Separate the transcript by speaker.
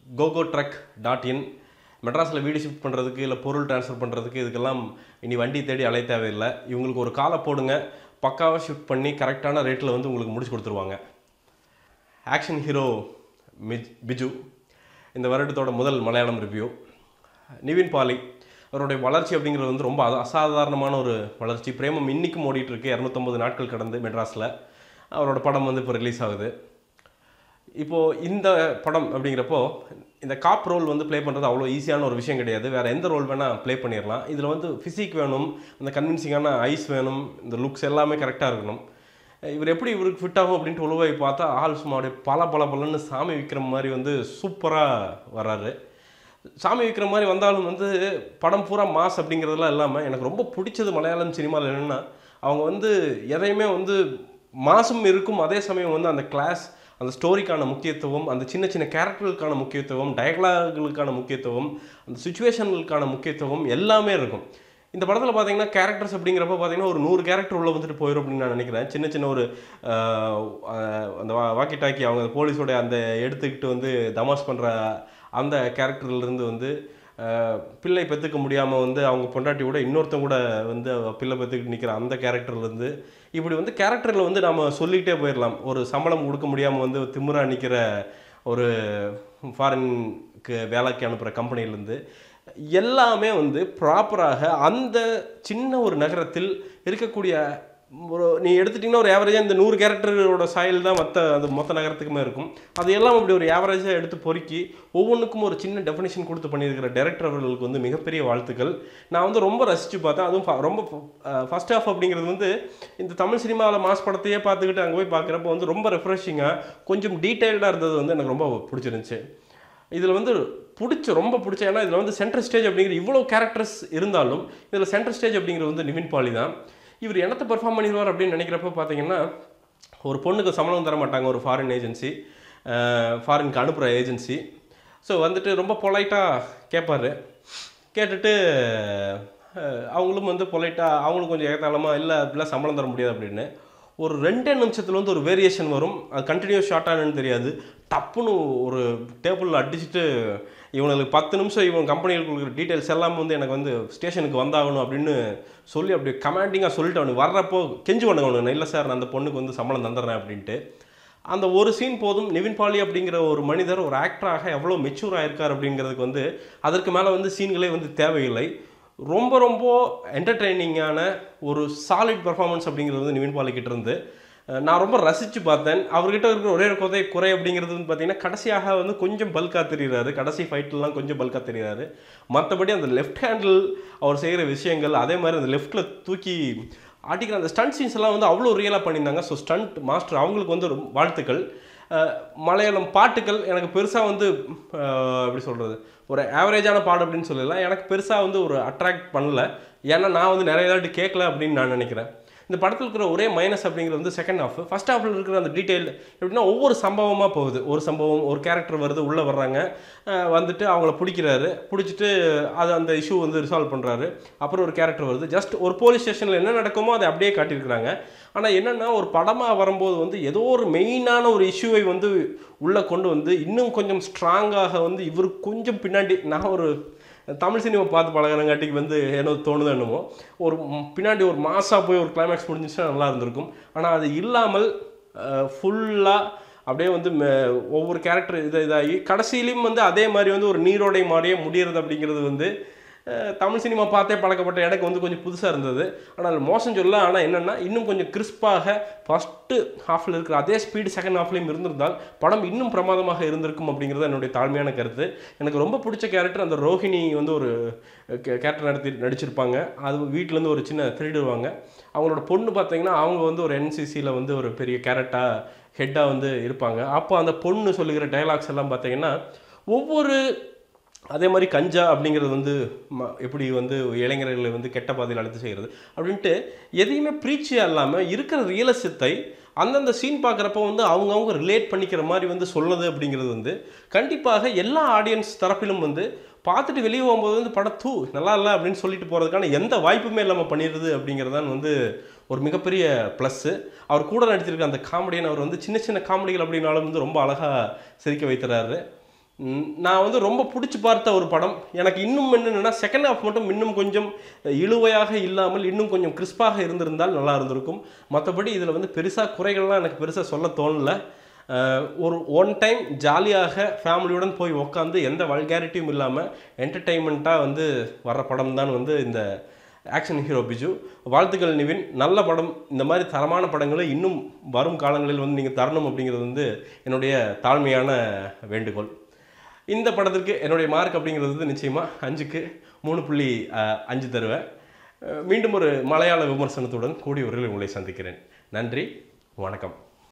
Speaker 1: gogotrek.in மெட்ராஸில் வீடு shift பண்ணுறதுக்கு இல்லை பொருள் ட்ரான்ஸ்ஃபர் பண்ணுறதுக்கு இதுக்கெல்லாம் இனி வண்டி தேடி அலைய தேவையில்லை. இவங்களுக்கு ஒரு காலை போடுங்க, பக்காவாக ஷிஃப்ட் பண்ணி கரெக்டான ரேட்டில் வந்து உங்களுக்கு முடிச்சு கொடுத்துருவாங்க. ஆக்ஷன் ஹீரோ பிஜு இந்த வருடத்தோட முதல் மலையாளம் ரிவ்யூ. நிவின் பாலி அவருடைய வளர்ச்சி அப்படிங்கிறது வந்து ரொம்ப அசாதாரணமான ஒரு வளர்ச்சி. பிரேமம் இன்றைக்கும் ஓடிட்டுருக்கு, 250 நாட்கள் கடந்து மெட்ராஸில் அவரோட படம் வந்து இப்போ ரிலீஸ் ஆகுது. இப்போது இந்த படம் அப்படிங்கிறப்போ இந்த காப் ரோல் வந்து ப்ளே பண்ணுறது அவ்வளோ ஈஸியான ஒரு விஷயம் கிடையாது. வேறு எந்த ரோல் வேணால் ப்ளே பண்ணிடலாம். இதில் வந்து ஃபிசிக் வேணும், அந்த கன்வின்சிங்கான ஐஸ் வேணும், இந்த லுக்ஸ் எல்லாமே கரெக்டாக இருக்கணும். இவர் எப்படி இவருக்கு ஃபிட் ஆகும் அப்படின்ட்டு உழுவாய் பார்த்தா ஆள் சும்மா அப்படியே பலன்னு சாமி விக்ரம் மாதிரி வந்து சூப்பராக வர்றாரு. சாமி விற்கிற மாதிரி வந்தாலும் வந்து படம் பூரா மாஸ் அப்படிங்கிறதுலாம் இல்லாமல் எனக்கு ரொம்ப பிடிச்சது மலையாளம் சினிமாவில் என்னென்னா, அவங்க வந்து எதையுமே வந்து மாசும் இருக்கும், அதே சமயம் வந்து அந்த கிளாஸ், அந்த ஸ்டோரிக்கான முக்கியத்துவம், அந்த சின்ன சின்ன கேரக்டர்களுக்கான முக்கியத்துவம், டயலாகுகளுக்கான முக்கியத்துவம், அந்த சுச்சுவேஷன்களுக்கான முக்கியத்துவம் எல்லாமே இருக்கும். இந்த படத்தில் பார்த்தீங்கன்னா கேரக்டர்ஸ் அப்படிங்கிறப்ப பார்த்தீங்கன்னா ஒரு 100 கேரக்டர் உள்ளே வந்துட்டு போயிடும் அப்படின்னு நான் நினைக்கிறேன். சின்ன சின்ன ஒரு அந்த வாக்கி டாக்கி அவங்க போலீஸோட அந்த எடுத்துக்கிட்டு வந்து தமாஷ் பண்ணுற அந்த கேரக்டர்லேருந்து வந்து பிள்ளை பெற்றுக்க முடியாமல் வந்து அவங்க பொண்டாட்டி கூட இன்னொருத்தங்க கூட வந்து பிள்ளை பெற்றுக்கிட்டு நிற்கிற அந்த கேரக்டர்லேருந்து இப்படி வந்து கேரக்டரில் வந்து நாம் சொல்லிக்கிட்டே போயிடலாம். ஒரு சம்பளம் கொடுக்க முடியாமல் வந்து திமிரா நிற்கிற ஒரு ஃபாரினுக்கு வேலைக்கு அனுப்புகிற கம்பெனிலேருந்து எல்லாமே வந்து ப்ராப்பராக அந்த சின்ன ஒரு நகரத்தில் இருக்கக்கூடிய ஒரு நீ எடுத்துட்டிங்கன்னா ஒரு ஆவரேஜாக இந்த 100 கேரக்டரோட சாயல் தான் மொத்த நகரத்துக்குமே இருக்கும். அதையெல்லாம் அப்படி ஒரு ஆவரேஜாக எடுத்து பொறுக்கி ஒவ்வொன்றுக்கும் ஒரு சின்ன டெஃபினேஷன் கொடுத்து பண்ணியிருக்கிற டைரக்டர் அவர்களுக்கு வந்து மிகப்பெரிய வாழ்த்துக்கள். நான் வந்து ரொம்ப ரசித்து பார்த்தேன். அதுவும் ரொம்ப ஃபர்ஸ்ட் ஹாஃப் அப்படிங்கிறது வந்து இந்த தமிழ் சினிமாவில் மாஸ் படத்தையே பார்த்துக்கிட்டு அங்கே போய் பார்க்குறப்போ வந்து ரொம்ப ரெஃப்ரெஷிங்காக கொஞ்சம் டீட்டெயில்டாக இருந்தது வந்து எனக்கு ரொம்ப பிடிச்சிருந்துச்சு. இதில் வந்து ரொம்ப பிடிச்ச ஏன்னா இதில் வந்து சென்ட்ரல் ஸ்டேஜ் அப்படிங்கிற இவ்வளோ கேரக்டர்ஸ் இருந்தாலும் இதில் சென்ட்ரல் ஸ்டேஜ் அப்படிங்கிறது வந்து நிவின் பாலி தான். இவர் என்னத்தை பெர்ஃபார்ம் பண்ணிடுவார் அப்படின்னு நினைக்கிறப்ப பார்த்தீங்கன்னா, ஒரு பொண்ணுக்கு சம்பளம் தர மாட்டாங்க, ஒரு ஃபாரினுக்கு அனுப்புகிற ஏஜென்சி. ஸோ வந்துட்டு ரொம்ப பொலைட்டாக கேட்பார். கேட்டுட்டு அவங்களும் வந்து பொலைட்டாக அவங்களும் கொஞ்சம் ஏகத்தாளமாக இல்லை அப்படிலாம் சம்பளம் தர முடியாது அப்படின்னு ஒரு 2 நிமிஷத்தில் வந்து ஒரு வேரியேஷன் வரும். அது கண்டினியூஸ் ஷார்ட்டானு தெரியாது. டப்புன்னு ஒரு டேபிளில் அடிச்சுட்டு இவங்களுக்கு 10 நிமிஷம் இவங்க கம்பெனிகளுக்கு கொடுக்குற டீட்டெயில்ஸ் எல்லாம் வந்து எனக்கு வந்து ஸ்டேஷனுக்கு வந்தாகணும் அப்படின்னு சொல்லி அப்படி கமாண்டிங்காக சொல்லிட்டு அவனுக்கு வர்றப்போ கெஞ்சி பண்ணணும், இல்லை சார் நான் அந்த பொண்ணுக்கு வந்து சம்பளம் தந்துடுறேன் அப்படின்ட்டு. அந்த ஒரு சீன் போதும். நிவின் பாலி அப்படிங்கிற ஒரு மனிதர் ஒரு ஆக்டராக எவ்வளோ மெச்சூர் ஆகிருக்கார் அப்படிங்கிறதுக்கு வந்து அதற்கு மேலே வந்து சீன்களே வந்து தேவையில்லை. ரொம்ப என்டர்டெய்னிங்கான ஒரு சாலிட் பர்ஃபார்மன்ஸ் அப்படிங்கிறது வந்து நிவின் பாலி கிட்ட இருந்து நான் ரொம்ப ரசித்து பார்த்தேன். அவர்கிட்ட இருக்கிற ஒரே குறை அப்படிங்கிறது வந்து பார்த்திங்கன்னா கடைசியாக வந்து கொஞ்சம் பல்காக தெரிகிறாரு. கடைசி ஃபைட்லாம் கொஞ்சம் பல்காக தெரிகிறாரு. மற்றபடி அந்த லெஃப்ட் ஹேண்டில் அவர் செய்கிற விஷயங்கள், அதே மாதிரி அந்த லெஃப்ட்டில் தூக்கி ஆட்டிக்கிற அந்த ஸ்டண்ட் சீன்ஸ் எல்லாம் வந்து அவ்வளோ ரியலாக பண்ணியிருந்தாங்க. ஸோ ஸ்டண்ட் மாஸ்டர் அவங்களுக்கு வந்து வாழ்த்துக்கள். மலையாளம் பாட்டுகள் எனக்கு பெருசாக வந்து எப்படி சொல்கிறது, ஒரு ஆவரேஜான பாடு அப்படின்னு சொல்லலாம். எனக்கு பெருசாக வந்து ஒரு அட்ராக்ட் பண்ணல. ஏன்னா நான் வந்து நிறைய தாட்டி கேட்கல அப்படின்னு நான் நினைக்கிறேன். இந்த படத்தில் இருக்கிற ஒரே மைனஸ் அப்படிங்கிறது வந்து செகண்ட் ஹாஃப். ஃபர்ஸ்ட் ஹாஃபில் இருக்கிற அந்த டீட்டெயில் எப்படின்னா ஒவ்வொரு சம்பவமாக போகுது. ஒரு சம்பவம், ஒரு கேரக்டர் வருது, உள்ளே வர்றாங்க, வந்துட்டு அவங்கள பிடிச்சிட்டு அது அந்த இஷ்யூ வந்து ரிசால்வ் பண்ணுறாரு. அப்புறம் ஒரு கேரக்டர் வருது, ஜஸ்ட் ஒரு போலீஸ் ஸ்டேஷனில் என்ன நடக்குமோ அதை அப்படியே காட்டியிருக்கிறாங்க. ஆனால் என்னென்னா ஒரு படமாக வரும்போது வந்து ஏதோ ஒரு மெயினான ஒரு இஷ்யூவை வந்து உள்ளே கொண்டு வந்து இன்னும் கொஞ்சம் ஸ்ட்ராங்காக வந்து இவர் கொஞ்சம் பின்னாடி நான் ஒரு தமிழ் சினிமா பார்த்து பழகிறங்காட்டிக்கு வந்து என்ன தோணுது என்னமோ ஒரு பின்னாடி ஒரு மாசாக போய் ஒரு கிளைமேக்ஸ் முடிஞ்சிச்சுன்னா நல்லா இருந்திருக்கும். ஆனால் அது இல்லாமல் ஃபுல்லாக அப்படியே வந்து ஒவ்வொரு கேரக்டர் இதாகி கடைசியிலையும் வந்து அதே மாதிரி வந்து ஒரு நீரோடை மாதிரியே முடிகிறது அப்படிங்கிறது வந்து தமிழ் சினிமா பார்த்தே பழக்கப்பட்ட எனக்கு வந்து கொஞ்சம் புதுசாக இருந்தது. ஆனால் மோசம் சொல்ல. ஆனால் என்னென்னா இன்னும் கொஞ்சம் கிறிஸ்பாக ஃபஸ்ட்டு ஹாஃபில் இருக்கிற அதே ஸ்பீடு செகண்ட் ஹாஃப்லேயும் இருந்திருந்தால் படம் இன்னும் பிரமாதமாக இருந்திருக்கும் அப்படிங்கிறது என்னுடைய தாழ்மையான கருத்து. எனக்கு ரொம்ப பிடிச்ச கேரக்டர் அந்த ரோஹிணி வந்து ஒரு கேரக்டர் நடிச்சிருப்பாங்க. அது வீட்டிலேருந்து ஒரு சின்ன திருடுவாங்க. அவங்களோட பொண்ணு பார்த்தீங்கன்னா அவங்க வந்து ஒரு என்சிசியில் வந்து ஒரு பெரிய கேரக்டாக ஹெட்டாக வந்து இருப்பாங்க. அப்போ அந்த பொண்ணு சொல்லுகிற டைலாக்ஸ் எல்லாம் பார்த்தீங்கன்னா ஒவ்வொரு அதே மாதிரி கஞ்சா அப்படிங்கிறது வந்து எப்படி வந்து இளைஞர்களை வந்து கெட்ட பாதையில் அழுத்து செய்கிறது அப்படின்ட்டு எதையுமே ப்ரீச்சியாக இல்லாமல் இருக்கிற ரியலிசத்தை அந்தந்த சீன் பார்க்குறப்போ வந்து அவங்கவுங்க ரிலேட் பண்ணிக்கிற மாதிரி வந்து சொல்லுது அப்படிங்கிறது வந்து கண்டிப்பாக எல்லா ஆடியன்ஸ் தரப்பிலும் வந்து பார்த்துட்டு வெளியே போகும்போது வந்து படம் நல்லா இல்லை அப்படின்னு சொல்லிட்டு போகிறதுக்கான எந்த வாய்ப்புமே இல்லாமல் பண்ணிடுது அப்படிங்கிறதான் வந்து ஒரு மிகப்பெரிய ப்ளஸ்ஸு. அவர் கூட நடிச்சிருக்க அந்த காமெடியன் அவர் வந்து சின்ன சின்ன காமெடிகள் அப்படின்னாலும் வந்து ரொம்ப அழகாக சிரிக்க வைத்துறாரு. நான் வந்து ரொம்ப பிடிச்சி பார்த்த ஒரு படம். எனக்கு இன்னும் என்னென்னா செகண்ட் ஹாஃப் மட்டும் இன்னும் கொஞ்சம் இழுவையாக இல்லாமல் இன்னும் கொஞ்சம் கிறிஸ்பாக இருந்திருந்தால் நல்லா இருந்திருக்கும். மற்றபடி இதில் வந்து பெருசாக குறைகள்லாம் எனக்கு பெருசாக சொல்ல தோணலை. ஒரு ஒன் டைம் ஜாலியாக ஃபேமிலியுடன் போய் உட்காந்து எந்த வல்கேரிட்டியும் இல்லாமல் என்டர்டெயின்மெண்ட்டாக வந்து வர்ற படம் தான் வந்து இந்த ஆக்ஷன் ஹீரோ பிஜு. வாழ்த்துக்கள் நிவின், நல்ல படம். இந்த மாதிரி தரமான படங்களை இன்னும் வரும் காலங்களில் வந்து நீங்கள் தரணும் அப்படிங்கிறது வந்து என்னுடைய தாழ்மையான வேண்டுகோள். இந்த படத்திற்கு என்னுடைய மார்க் அப்படிங்கிறது வந்து நிச்சயமாக 5க்கு 3.5 தருவேன். மீண்டும் ஒரு மலையாள விமர்சனத்துடன் கூடிய உங்களை சந்திக்கிறேன். நன்றி, வணக்கம்.